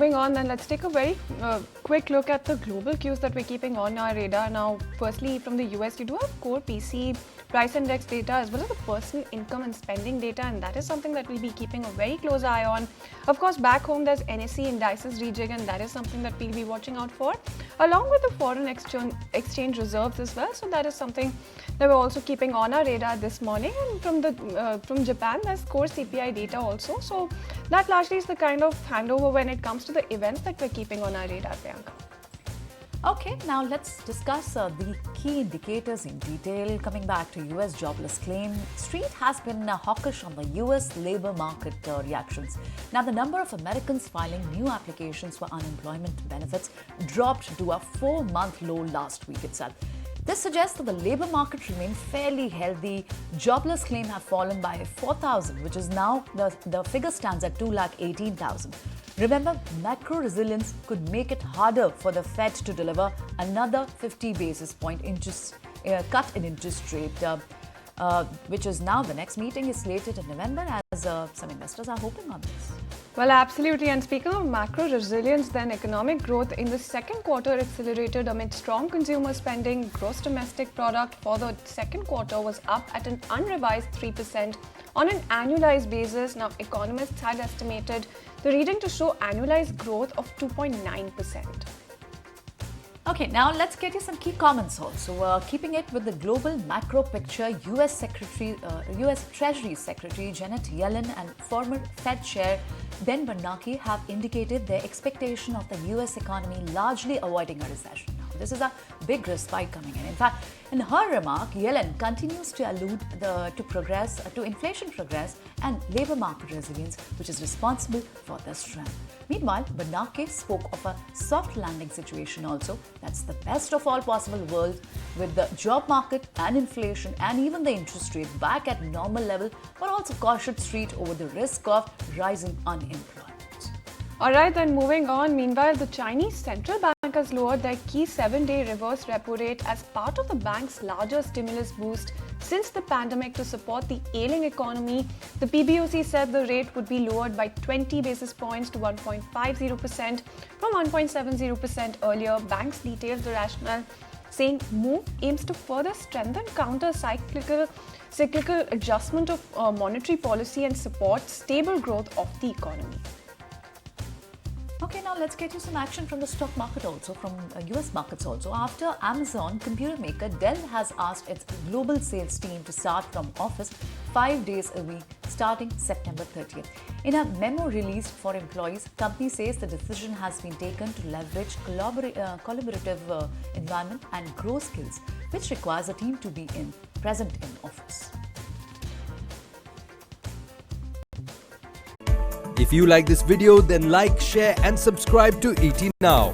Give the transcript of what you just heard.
moving on, then let's take a very quick look at the global cues that we're keeping on our radar. Now, firstly, from the US, you do have core PC price index data as well as the personal income and spending data, and that is something that we'll be keeping a very close eye on. Of course, back home, there's NSE indices rejig, and that is something that we'll be watching out for, along with the foreign exchange reserves as well. So that is something that we're also keeping on our radar this morning. And from Japan, there's core CPI data also. So that largely is the kind of handover when it comes to the events that we're keeping on our radar, Priyanka. Okay, now let's discuss the key indicators in detail. Coming back to US jobless claim, Street has been hawkish on the US labor market reactions. Now, the number of Americans filing new applications for unemployment benefits dropped to a 4-month low last week itself. This suggests that the labor market remained fairly healthy. Jobless claim have fallen by 4,000, which is now the figure stands at 218,000. Remember, macro resilience could make it harder for the Fed to deliver another 50 basis point cut in interest rate, which is now the next meeting is slated in November, as some investors are hoping on this. Well, absolutely. And speaking of macro resilience, then economic growth in the second quarter accelerated amid strong consumer spending. Gross domestic product for the second quarter was up at an unrevised 3% on an annualized basis. Now, economists had estimated the reading to show annualized growth of 2.9%. Okay, now let's get you some key comments also. Keeping it with the global macro picture, US Treasury Secretary Janet Yellen and former Fed Chair Ben Bernanke have indicated their expectation of the US economy largely avoiding a recession. This is a big respite coming in. In fact, in her remark, Yellen continues to allude to inflation progress and labor market resilience, which is responsible for the strength. Meanwhile, Bernanke spoke of a soft landing situation also. That's the best of all possible worlds, with the job market and inflation and even the interest rate back at normal level, but also cautioned Street over the risk of rising unemployment. All right, then moving on. Meanwhile, the Chinese central bank has lowered their key 7-day reverse repo rate as part of the bank's larger stimulus boost since the pandemic to support the ailing economy. The PBOC said the rate would be lowered by 20 basis points to 1.50% from 1.70% earlier. Banks detailed the rationale, saying move aims to further strengthen counter-cyclical adjustment of monetary policy and support stable growth of the economy. Okay, now let's get you some action from the stock market also, from US markets also. After Amazon computer maker Dell has asked its global sales team to start from office 5 days a week starting September 30th. In a memo released for employees, company says the decision has been taken to leverage collaborative environment and grow skills, which requires a team to be present in office. If you like this video, then like, share and subscribe to ET Now.